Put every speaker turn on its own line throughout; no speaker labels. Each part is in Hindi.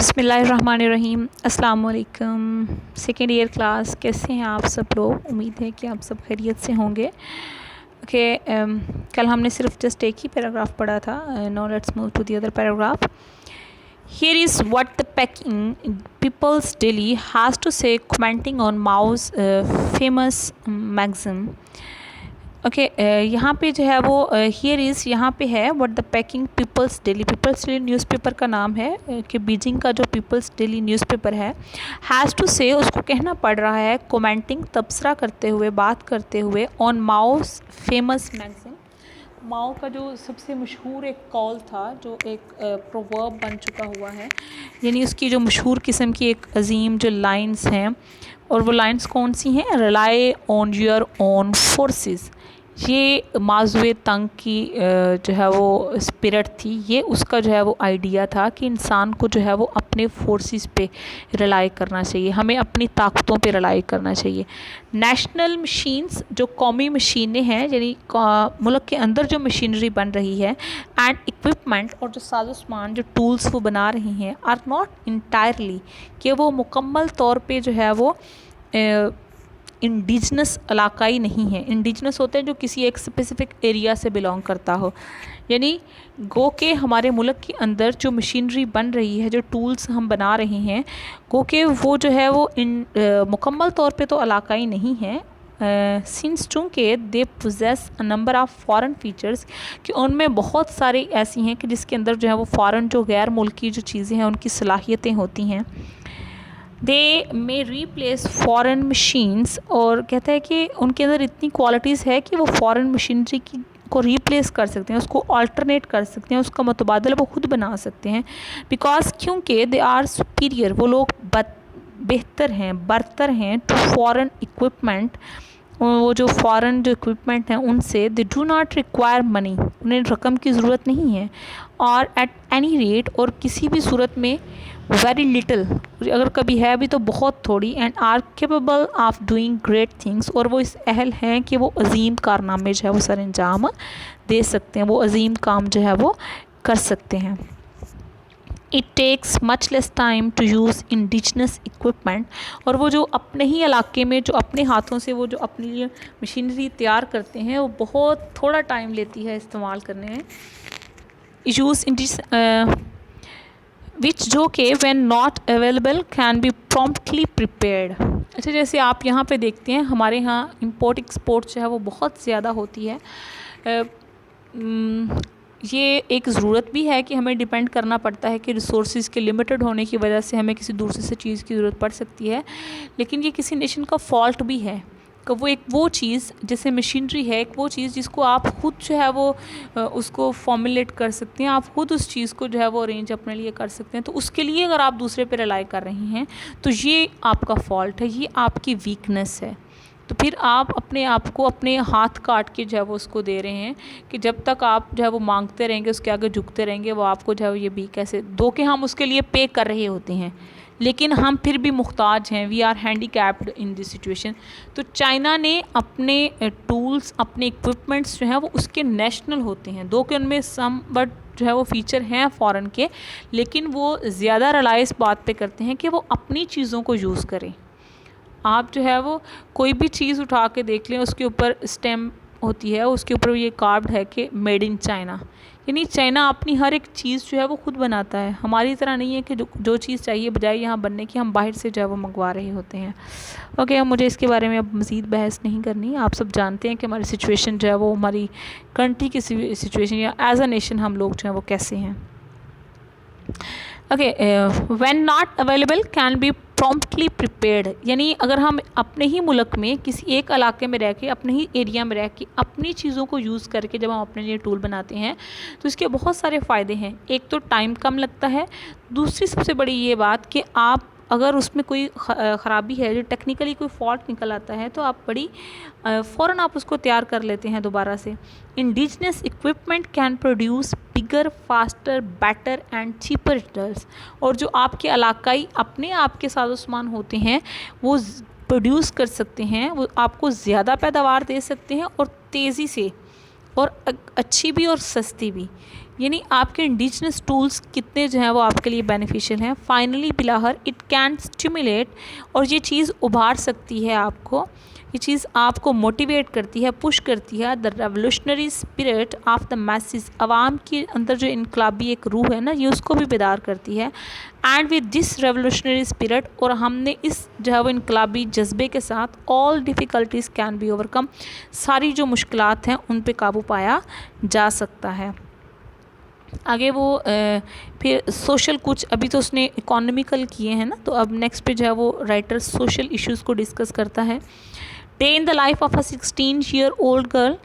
बिस्मिल्लाहिर्रहमानिर्रहीम। अस्सलाम वालेकुम। सेकेंड ईयर क्लास, कैसे हैं आप सब लोग? उम्मीद है कि आप सब खैरियत से होंगे। ओके, कल हमने सिर्फ जस्ट एक ही पैराग्राफ पढ़ा था। Now let's move to the other paragraph. Here is what the Peking People's Daily has to say commenting on Mao's famous maxim. Okay, यहाँ पे जो है वो हियर इज़ यहाँ पे है what the Peking People's Daily newspaper का नाम है कि बीजिंग का जो पीपल्स डेली न्यूज़पेपर है हैज़ टू से, उसको कहना पड़ रहा है कमेंटिंग, तबसरा करते हुए, बात करते हुए ऑन माओस फेमस मैगज़ीन। माओ का जो सबसे मशहूर एक कॉल था, जो एक प्रोवर्ब बन चुका हुआ है, यानी उसकी जो मशहूर किस्म की एक अजीम जो लाइंस हैं, और वो लाइंस कौन सी हैं? Rely on your own forces. ये माज़ुए तंग की जो है वो स्पिरिट थी, ये उसका जो है वो आइडिया था कि इंसान को जो है वो अपने फोर्सेस पे रिलाई करना चाहिए, हमें अपनी ताकतों पे रिलाई करना चाहिए। नेशनल मशीन्स, जो कौमी मशीनें हैं, यानी मुल्क के अंदर जो मशीनरी बन रही है, एंड इक्विपमेंट, और जो साजो सामान, जो टूल्स वो बना रही हैं, आर नॉट इंटायरली, कि वो मुकम्मल तौर पे जो है वो इंडिजनस इलाकाई नहीं है। इंडिजनस होते हैं जो किसी एक स्पेसिफिक एरिया से बिलोंग करता हो, यानी गो के हमारे मुल्क के अंदर जो मशीनरी बन रही है, जो टूल्स हम बना रहे हैं, गो के वो जो है वो मुकम्मल तौर पे तो इलाकाई नहीं है। सिंस चूँकि they possess a number of foreign features, कि उनमें बहुत सारी ऐसी हैं कि जिसके अंदर जो है वो फ़ॉरेन, जो गैर मुल्की जो चीज़ें हैं, उनकी सलाहियतें होती हैं। दे मे रीप्लेस फॉरेन मशीन्स, और कहता है कि उनके अंदर इतनी क्वालिटीज़ है कि वो फॉरेन मशीनरी की को रीप्लेस कर सकते हैं, उसको अल्टरनेट कर सकते हैं, उसका मुतबादला वो खुद बना सकते हैं। बिकॉज क्योंकि दे आर सुपीरियर, वो लोग बेहतर हैं, बरतर हैं टू फॉरेन इक्विपमेंट, वो जो फ़ॉरेन जो इक्विपमेंट हैं उनसे। They do not require money, उन्हें रकम की ज़रूरत नहीं है, और एट एनी रेट, और किसी भी सूरत में वेरी लिटल, अगर कभी है भी तो बहुत थोड़ी, and are capable of doing great things, और वो इस अहल हैं कि वो अजीम कारनामे जो है वो सर अंजाम दे सकते हैं, वो अजीम काम जो है वो कर सकते हैं। It takes much less time to use indigenous equipment, और वो जो अपने ही इलाके में जो अपने हाथों से वो जो अपने लिए मशीनरी तैयार करते हैं, वो बहुत थोड़ा टाइम लेती है इस्तेमाल करने में। यूज़ विच, जो कि when not available can be promptly prepared. अच्छा, जैसे आप यहाँ पे देखते हैं हमारे यहाँ इंपोर्ट एक्सपोर्ट जो है वो बहुत ज़्यादा होती है। ये एक ज़रूरत भी है कि हमें डिपेंड करना पड़ता है कि रिसोर्सेज के लिमिटेड होने की वजह से हमें किसी दूसरे से चीज़ की ज़रूरत पड़ सकती है, लेकिन ये किसी नेशन का फॉल्ट भी है कि वो एक वो चीज़, जैसे मशीनरी है, एक वो चीज़ जिसको आप खुद जो है वो उसको फॉर्मुलेट कर सकते हैं, आप खुद उस चीज़ को जो है वो अरेंज अपने लिए कर सकते हैं। तो उसके लिए अगर आप दूसरे पे रिलाई कर रहे हैं तो ये आपका फॉल्ट है, ये आपकी वीकनेस है। तो फिर आप अपने आप को अपने हाथ काट के जो है वो उसको दे रहे हैं कि जब तक आप जो है वो मांगते रहेंगे, उसके आगे झुकते रहेंगे, वो आपको जो है वो ये भी कैसे दो के हम उसके लिए पे कर रहे होते हैं, लेकिन हम फिर भी मुख्ताज हैं, we are handicapped in this situation. तो चाइना ने अपने टूल्स, अपने इक्विपमेंट्स जो हैं वो उसके नेशनल होते हैं, दो के उनमें सम बट जो है वो फीचर हैं फ़ॉरेन के, लेकिन वो ज़्यादा रिलाई इस बात पे करते हैं कि वो अपनी चीज़ों को यूज़ करें। आप जो है वो कोई भी चीज़ उठा के देख लें, उसके ऊपर स्टैम्प होती है, उसके ऊपर ये कार्ड है कि मेड इन चाइना, यानी चाइना अपनी हर एक चीज़ जो है वो खुद बनाता है। हमारी तरह नहीं है कि जो चीज़ चाहिए बजाय यहाँ बनने की हम बाहर से जो है वो मंगवा रहे होते हैं। ओके, मुझे इसके बारे में अब मज़ीद बहस नहीं करनी। आप सब जानते हैं कि हमारी सिचुएशन जो है वो, हमारी कंट्री की सिचुएशन या एज अ नेशन हम लोग जो है वो कैसे हैं। Okay, when not available can be promptly prepared, यानी अगर हम अपने ही मुल्क में किसी एक इलाके में रह के, अपने ही एरिया में रह के, अपनी चीज़ों को यूज़ करके जब हम अपने लिए टूल बनाते हैं तो इसके बहुत सारे फ़ायदे हैं। एक तो टाइम कम लगता है, दूसरी सबसे बड़ी ये बात कि आप अगर उसमें कोई ख़राबी है, जो टेक्निकली कोई फॉल्ट निकल आता है, तो आप बड़ी फ़ौरन आप उसको तैयार कर लेते हैं दोबारा से। Indigenous equipment can produce bigger, faster, better and cheaper results, और जो आपके इलाकाई अपने आप के साजो सामान होते हैं वो प्रोड्यूस कर सकते हैं, वो आपको ज़्यादा पैदावार दे सकते हैं, और तेज़ी से, और अच्छी भी और सस्ती भी। यानी आपके इंडिजिनस टूल्स कितने जो हैं वो आपके लिए बेनिफिशियल हैं। फाइनली बिलाहर, इट कैन स्टिमुलेट, और ये चीज़ उभार सकती है आपको, ये चीज़ आपको मोटिवेट करती है, पुश करती है the revolutionary spirit of the message, आवाम के अंदर जो इनकलाबी एक रूह है ना, ये उसको भी बेदार करती है। And with this revolutionary spirit, और हमने इस जो है वो इनकलाबी जज्बे के साथ, all difficulties can be overcome, सारी जो मुश्किलात हैं उन पे काबू पाया जा सकता है। आगे वो फिर सोशल, कुछ अभी तो उसने इकोनॉमिकल किए हैं ना, तो अब नेक्स्ट पे जो है वो राइटर सोशल इश्यूज़ को डिस्कस करता है। Day in the life of a 16 year old girl,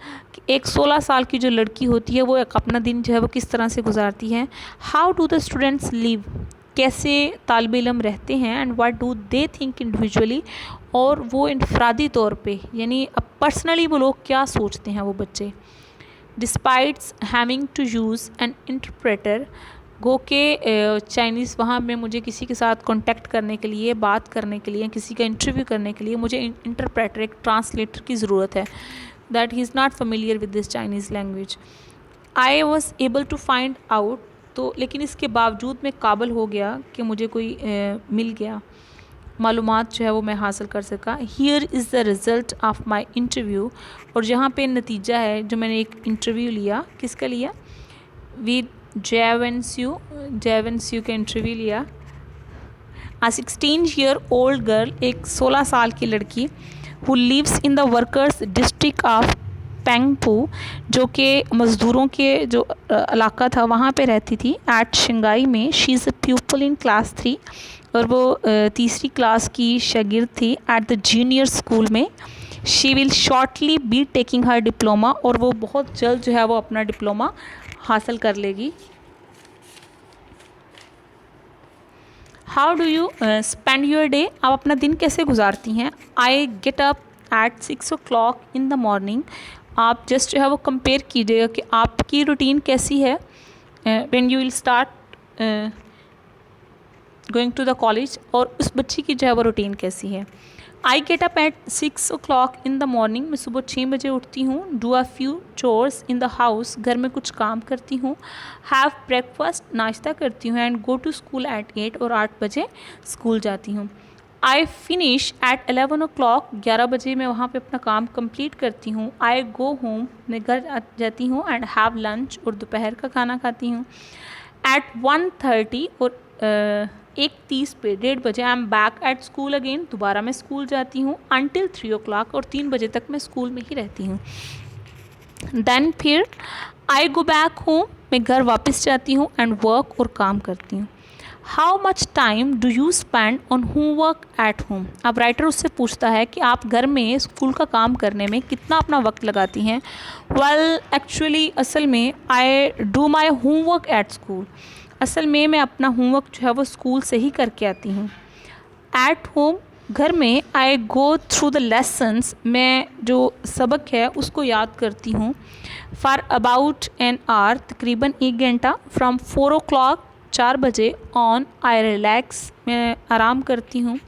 एक 16 साल की जो लड़की होती है वो एक अपना दिन जो है वो किस तरह से गुजारती है। How do the students live, कैसे तालिब इल्म रहते हैं। And what do they think individually, और वो इनफरादी तौर पे यानी अब पर्सनली वो लोग क्या सोचते हैं वो बच्चे। Despites having to use an interpreter, go के चाइनीज़ वहाँ में मुझे किसी के साथ कांटेक्ट करने के लिए, बात करने के लिए, किसी का इंटरव्यू करने के लिए मुझे इंटरप्रेटर, एक ट्रांसलेटर की ज़रूरत है, that he is not familiar with this Chinese language. I was able to find out, तो लेकिन इसके बावजूद मैं काबिल हो गया कि मुझे कोई मिल गया, मालूमात जो है वो मैं हासिल कर सका। Here is the result of my interview, और जहाँ पे नतीजा है जो मैंने एक इंटरव्यू लिया, किसका लिया, विद जेवेंस्यू का इंटरव्यू लिया। आ 16-year-old गर्ल, एक 16 साल की लड़की, who lives in the workers district of Bengbu, जो कि मज़दूरों के जो इलाका था वहाँ पे रहती थी, एट शंघाई में। She is a pupil in class 3, और वो तीसरी क्लास की शागिर्द थी एट द जूनियर स्कूल में। She will shortly be taking her diploma, और वो बहुत जल्द जो है वो अपना डिप्लोमा हासिल कर लेगी। How do you spend your day, आप अपना दिन कैसे गुजारती हैं। I get up at 6 o'clock in the morning, आप जस्ट जो है वो कंपेयर कीजिएगा कि आपकी रूटीन कैसी है। When you will start going to the college, और उस बच्ची की जो है वो रूटीन कैसी है। I get up at 6 o'clock in the morning, मैं सुबह 6 बजे उठती हूँ। Do a few chores in the house, घर में कुछ काम करती हूँ। हैव ब्रेकफास्ट, नाश्ता करती हूँ। And go to school at 8, और 8 बजे स्कूल जाती हूँ। आई फिनिश एट 11 o'clock, 11 बजे मैं वहाँ पे अपना काम कंप्लीट करती हूँ। आई गो होम, मैं घर जाती हूँ। एंड हैव लंच, और दोपहर का खाना खाती हूँ। एट 1:30, और 1:30 पे, 1:30 बजे, I am back at school again, दोबारा मैं स्कूल जाती हूँ। अनटिल 3 o'clock, और 3 बजे तक मैं स्कूल में ही रहती हूँ। देन फिर आई गो बैक होम, मैं घर वापस जाती हूँ। एंड वर्क, और काम करती हूँ। How much time do you spend on homework at home, अब राइटर उससे पूछता है कि आप घर में स्कूल का काम करने में कितना अपना वक्त लगाती हैं। वेल एक्चुअली, असल में I do my homework at school, असल में मैं अपना होमवर्क जो है वो स्कूल से ही करके आती हूँ। एट होम, घर में, आई गो थ्रू द लेसन्स, मैं जो सबक है उसको याद करती हूँ। फॉर अबाउट एन आवर, तकरीबन 1 घंटा। फ्रॉम 4 o'clock, 4 बजे, ऑन आई रिलैक्स, मैं आराम करती हूँ।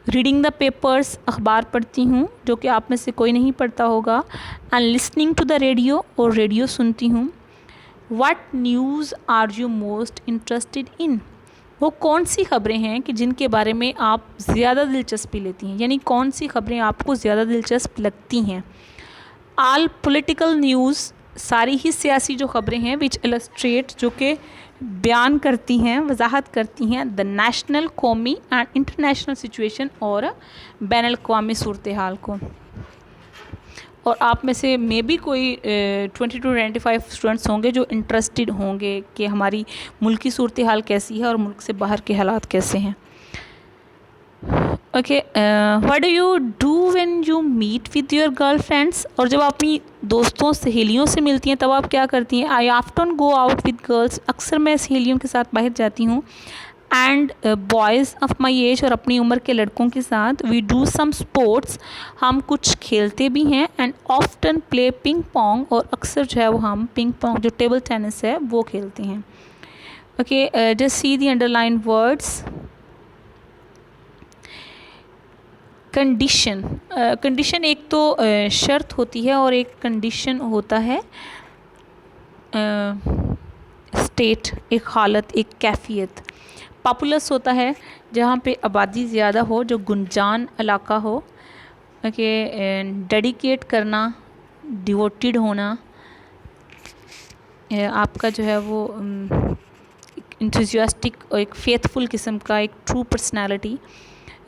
रीडिंग द पेपर्स, अखबार पढ़ती हूँ, जो कि आप में से कोई नहीं पढ़ता होगा। And listening to the radio, और रेडियो सुनती हूँ। What news are you most interested in, वो कौन सी खबरें हैं कि जिनके बारे में आप ज़्यादा दिलचस्पी लेती हैं, यानी कौन सी खबरें आपको ज़्यादा दिलचस्प लगती हैं। आल पॉलिटिकल न्यूज़, सारी ही सियासी जो खबरें हैं। विच इलस्ट्रेट, जो कि बयान करती हैं, वजाहत करती हैं द नेशनल, कौमी एंड इंटरनेशनल सिचुएशन, और बैन अल-अक़वामी सूरत हाल को। और आप में से मे भी कोई 20 to 25 स्टूडेंट्स होंगे जो इंटरेस्टेड होंगे कि हमारी मुल्क की सूरत हाल कैसी है और मुल्क से बाहर के हालात कैसे हैं। Okay, what do you do when you meet with your girl friends, और जब आप अपनी दोस्तों सहेलियों से मिलती हैं तब आप क्या करती हैं। आई often go out with girls, अक्सर मैं सहेलियों के साथ बाहर जाती हूँ। And boys of my age, और अपनी उम्र के लड़कों के साथ। वी डू सम स्पोर्ट्स, हम कुछ खेलते भी हैं। And often play ping pong, और अक्सर जो है वो हम पिंग पोंग, जो टेबल टेनिस है, वो खेलते हैं। ओके, जस्ट सी दी अंडरलाइन वर्ड्स। कंडीशन, कंडीशन एक तो शर्त होती है और एक कंडीशन होता है स्टेट, एक हालत, एक कैफियत। पॉपुलस होता है जहाँ पे आबादी ज़्यादा हो, जो गुंजान इलाका हो। ओके, डेडिकेट करना, डिवोटेड होना, आपका जो है वो इंथुजियास्टिक और एक फेथफुल किस्म का, एक ट्रू पर्सनालिटी।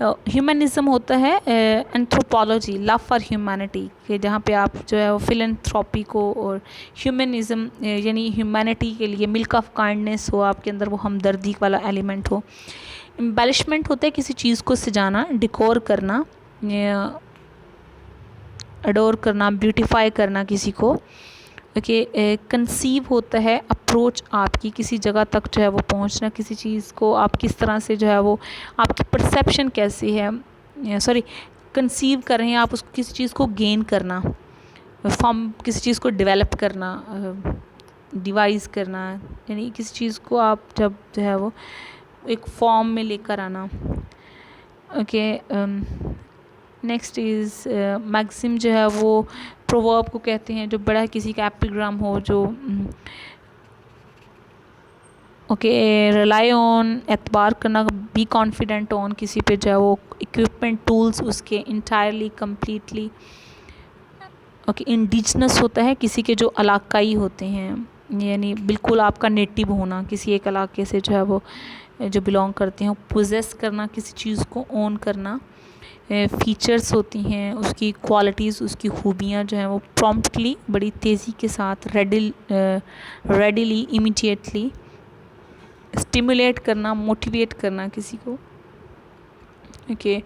ह्यूमनिज़म होता है एंथ्रोपोलॉजी, लव फॉर ह्यूमैनिटी, कि जहाँ पे आप जो है वो फिलैंथ्रोपी को और ह्यूमनिज़म यानी ह्यूमैनिटी के लिए मिल्क ऑफ काइंडनेस हो आपके अंदर, वो हमदर्दी वाला एलिमेंट हो। एम्बेलिशमेंट होता है किसी चीज़ को सजाना, डिकोर करना, अडोर करना, ब्यूटीफाई करना किसी को। ओके, कंसीव होता है अप्रोच आपकी किसी जगह तक जो है वो पहुंचना, किसी चीज़ को आप किस तरह से जो है वो आपकी परसेप्शन कैसी है, सॉरी कंसीव कर रहे हैं आप उसको, किसी चीज़ को गेन करना, फॉर्म किसी चीज़ को डेवलप करना, डिवाइस करना, यानी किसी चीज़ को आप जब जो है वो एक फॉर्म में लेकर आना। ओके, नेक्स्ट इज़ मैक्सिम, जो है वो प्रोवर्ब को कहते हैं, जो बड़ा किसी का एपिग्राम हो, जो ओके रिलाई ऑन, एतबार करना, बी कॉन्फिडेंट ऑन, किसी पे जो है वो इक्विपमेंट टूल्स उसके इंटायरली कम्प्लीटली। ओके, इंडिजिनस होता है किसी के जो इलाकाई होते हैं, यानी बिल्कुल आपका नेटिव होना, किसी एक इलाके से जो है वो जो बिलोंग करते हैं। पोजेस करना, किसी चीज़ को ओन करना। फीचर्स होती हैं उसकी, क्वालिटीज़, उसकी खूबियाँ जो हैं वो प्रॉम्प्टली, बड़ी तेज़ी के साथ, रेडिली, इमीडिएटली। स्टिमुलेट करना, मोटिवेट करना किसी को। ओके,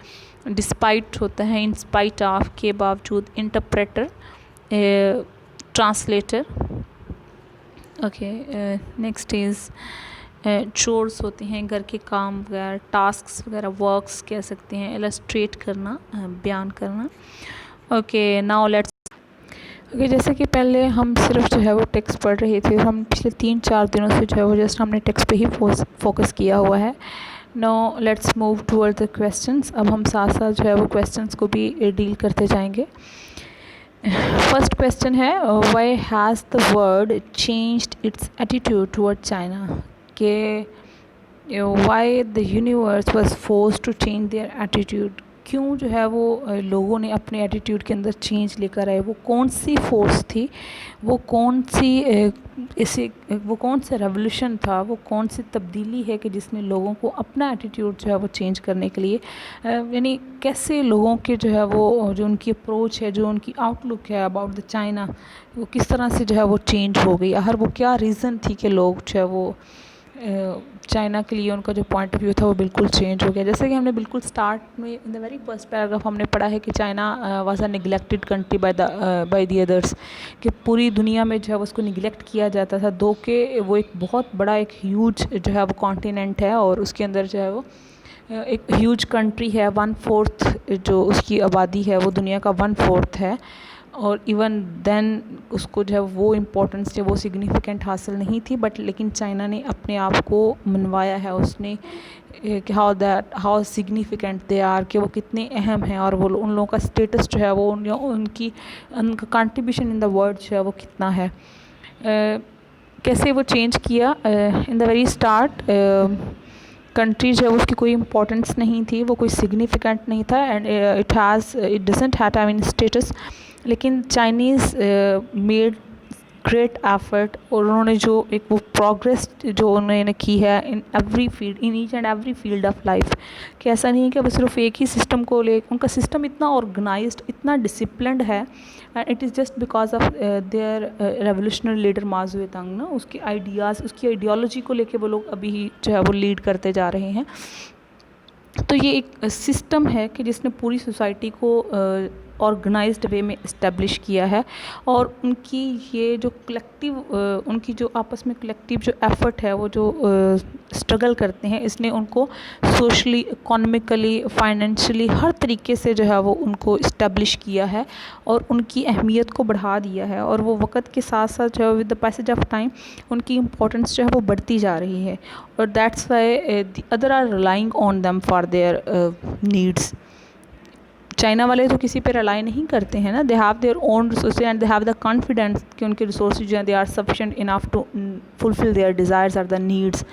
डिस्पाइट होता है इंस्पाइट ऑफ, के बावजूद। Interpreter, translator. Okay, next is chores होते हैं घर के काम वगैरह, टास्क्स वगैरह, वर्क्स कह सकते हैं। इलस्ट्रेट करना, बयान करना। ओके, नाउ लेट्स ओके, जैसे कि पहले हम सिर्फ जो है वो टेक्स्ट पढ़ रहे थे, हम पिछले 3-4 दिनों से जो है वो जस्ट हमने टेक्स्ट पे ही फोकस किया हुआ है। Now let's move toward the questions. अब हम साथ साथ जो है वो क्वेश्चंस को भी डील करते जाएंगे। फर्स्ट क्वेश्चन है, why has the world changed its attitude toward China, कि why the universe was forced to change their attitude, क्यों जो है वो लोगों ने अपने एटीट्यूड के अंदर चेंज लेकर आए। वो कौन सी फोर्स थी, वो कौन सा रेवोल्यूशन था, वो कौन सी तब्दीली है कि जिसने लोगों को अपना एटीट्यूड जो है वो चेंज करने के लिए, यानी कैसे लोगों के जो है वो जो उनकी अप्रोच है, जो उनकी आउटलुक है अबाउट द चाइना, वो किस तरह से जो है वो चेंज हो गई। हर वो क्या रीज़न थी कि लोग जो है वो चाइना के लिए उनका जो पॉइंट ऑफ व्यू था वो बिल्कुल चेंज हो गया। जैसे कि हमने बिल्कुल स्टार्ट में in the very first paragraph हमने पढ़ा है कि China was a neglected country by the others, कि पूरी दुनिया में जो है उसको निगलेक्ट किया जाता था, दो के वो एक बहुत बड़ा एक ह्यूज जो है वो कॉन्टिनेंट है, और उसके अंदर जो है वो एक ह्यूज कंट्री है, 1/4 जो उसकी आबादी है वो दुनिया का 1/4 है, और इवन देन उसको जो है वो इम्पोर्टेंस जो वो सिग्निफिकेंट हासिल नहीं थी, बट लेकिन चाइना ने अपने आप को मनवाया है उसने कि हाउ सिग्निफिकेंट दे आर, कि वो कितने अहम हैं, और वो उन लोगों का स्टेटस जो है वो उनका कंट्रीब्यूशन इन द वर्ल्ड जो है वो कितना है। कैसे वो चेंज किया, in the very start country जो है उसकी कोई इम्पोर्टेंस नहीं थी, वो कोई सिग्निफिकेंट नहीं था, and it doesn't have I mean status, लेकिन चाइनीज़ मेड ग्रेट एफर्ट, और उन्होंने जो एक वो प्रोग्रेस जो उन्होंने की है in every field, in each and every field of life, कि ऐसा नहीं है कि अब सिर्फ एक ही सिस्टम को ले, उनका सिस्टम इतना ऑर्गेनाइज्ड, इतना डिसिप्लिन्ड है, and it is just because of their revolutionary leader Mao Zedong ना, उसके आइडियाज़, उसकी आइडियोलॉजी को लेके वो लोग अभी जो है वो लीड करते जा रहे हैं। तो ये एक सिस्टम है कि जिसने पूरी सोसाइटी को ऑर्गेनाइज्ड वे में इस्टेब्लिश किया है, और उनकी ये जो कलेक्टिव उनकी जो आपस में कलेक्टिव जो एफ़र्ट है, वो जो स्ट्रगल करते हैं, इसने उनको सोशली, इकोनॉमिकली, फाइनेंशियली हर तरीके से जो है वो उनको इस्टेब्लिश किया है, और उनकी अहमियत को बढ़ा दिया है, और वो वक्त के साथ साथ जो है with the passage of time उनकी इम्पोर्टेंस जो है वो बढ़ती जा रही है, और that's why the other are relying on them for their needs. China वाले तो किसी पे रिलाई नहीं करते हैं ना, they have their own resources and they have the confidence कि उनके रिसोर्सेज जो हैं they are sufficient enough to fulfil their desires और द नीड्स।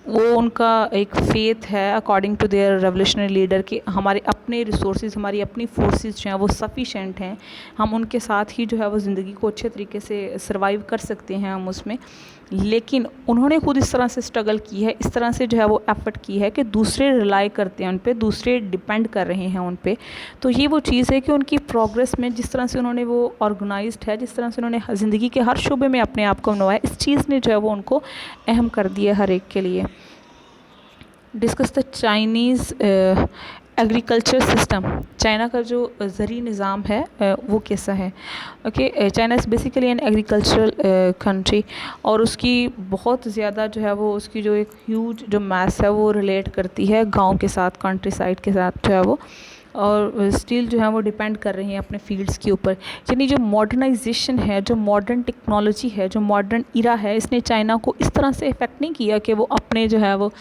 वो उनका एक फेथ है according to their revolutionary leader कि हमारे अपने रिसोर्सेज, हमारी अपनी फोर्सेस जो हैं वो सफिशेंट हैं, हम उनके साथ ही जो है वो ज़िंदगी को अच्छे तरीके से सर्वाइव कर सकते हैं हम उसमें। लेकिन उन्होंने खुद इस तरह से स्ट्रगल की है, इस तरह से जो है वो एफर्ट की है कि दूसरे रिलाई करते हैं उन पे, दूसरे डिपेंड कर रहे हैं उन पे। तो ये वो चीज़ है कि उनकी प्रोग्रेस में जिस तरह से उन्होंने वो ऑर्गेनाइज्ड है, जिस तरह से उन्होंने ज़िंदगी के हर शोबे में अपने आप को बनवाया, इस चीज़ ने जो है वो उनको अहम कर दिया हर एक के लिए। Discuss the Chinese agriculture system. China का जो ज़री निज़ाम है वो कैसा है। Okay, China is basically an agricultural country, और उसकी बहुत ज़्यादा जो है वो उसकी जो एक ह्यूज जो मैस है वो रिलेट करती है गांव के साथ, कंट्री साइड के साथ जो है वो, और स्टिल जो है वो डिपेंड कर रही हैं अपने फील्ड्स के ऊपर। यानी जो मॉडर्नाइजेशन है, जो मॉडर्न टेक्नोलॉजी है, जो मॉडर्न इरा है, इसने चाइना को इस तरह से इफ़ेक्ट नहीं किया कि वो अपने जो है वो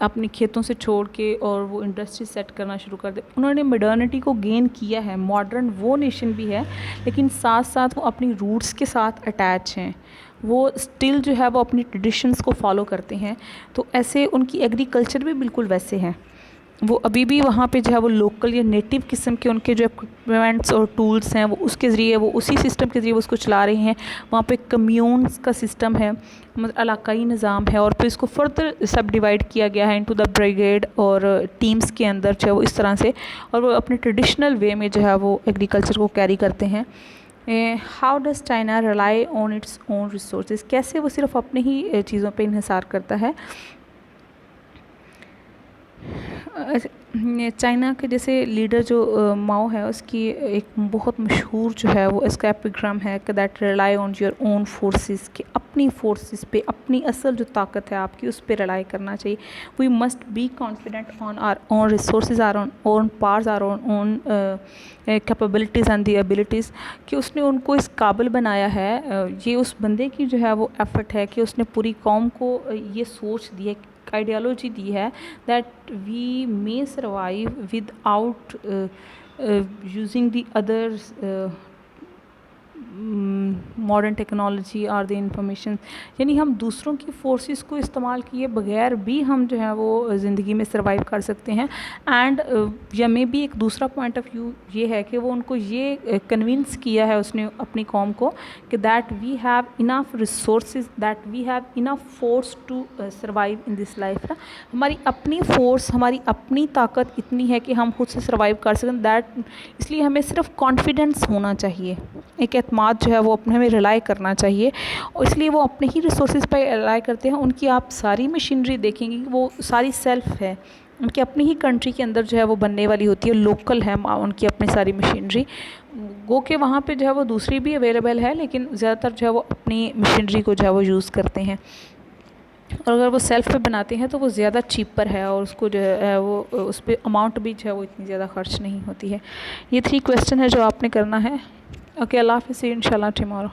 अपने खेतों से छोड़ के और वो इंडस्ट्री सेट करना शुरू कर दे। उन्होंने मॉडर्निटी को गेन किया है, मॉडर्न वो नेशन भी है, लेकिन साथ साथ वो अपनी रूट्स के साथ अटैच हैं, वो स्टिल जो है वो अपनी ट्रेडिशंस को फॉलो करते हैं। तो ऐसे उनकी एग्रीकल्चर भी बिल्कुल वैसे है, वो अभी भी वहाँ पे जो है वो लोकल या नेटिव किस्म के उनके जो इक्विपमेंट्स और टूल्स हैं वो उसके ज़रिए, वो उसी सिस्टम के ज़रिए वो उसको चला रहे हैं। वहाँ पे कम्यून्स का सिस्टम है, मतलब इलाकाई निज़ाम है, और फिर इसको फर्दर सब डिवाइड किया गया है इनटू द ब्रिगेड और टीम्स के अंदर जो है वो इस तरह से, और वो अपने ट्रेडिशनल वे में जो है वो एग्रीकल्चर को कैरी करते हैं। How does China rely on its own resources. कैसे वो सिर्फ अपने ही चीज़ों पर इन्हिसार करता है। चाइना के जैसे लीडर जो माओ है, उसकी एक बहुत मशहूर जो है वो इसका एपिग्राम है कि that rely on your own forces, कि अपनी फोर्सेस पे, अपनी असल जो ताकत है आपकी उस पर रिलाई करना चाहिए। We must be confident on our own resources, our own powers, our own capabilities and the abilities, कि उसने उनको इस काबिल बनाया है। ये उस बंदे की जो है वो एफ़र्ट है कि उसने पूरी कौम को ये सोच दी है, आइडियोलॉजी दी है that we may survive without using the others modern technology और द इंफॉर्मेशन। यानी हम दूसरों की फोर्सेस को इस्तेमाल किए बगैर भी हम जो है वो ज़िंदगी में सर्वाइव कर सकते हैं। एंड या मे भी एक दूसरा पॉइंट ऑफ व्यू ये है कि वो उनको ये कन्विंस किया है उसने अपनी कौम को कि that we have enough resources, that we have enough force to survive in this life. ना, हमारी अपनी फोर्स, हमारी अपनी ताकत इतनी है कि हम खुद से सर्वाइव कर सकें। दैट इसलिए हमें सिर्फ कॉन्फिडेंस होना चाहिए, एक एतमाद जो है वो अपने में रिलाई करना चाहिए, और इसलिए वो अपने ही रिसोर्सेज पर रिलाई करते हैं। उनकी आप सारी मशीनरी देखेंगे वो सारी सेल्फ है, उनकी अपनी ही कंट्री के अंदर जो है वो बनने वाली होती है, लोकल है उनकी अपनी सारी मशीनरी। गो के वहाँ पे जो है वो दूसरी भी अवेलेबल है, लेकिन ज़्यादातर जो है वो अपनी मशीनरी को जो है वो यूज़ करते हैं, और अगर वो सेल्फ पे बनाते हैं तो वो ज़्यादा चीपर है, और उसको जो है वो उस पर अमाउंट भी जो है वो इतनी ज़्यादा खर्च नहीं होती है। ये 3 क्वेश्चन है जो आपने करना है। ओके, अल्लाह हाफ़िज़, इंशाल्लाह टुमारो।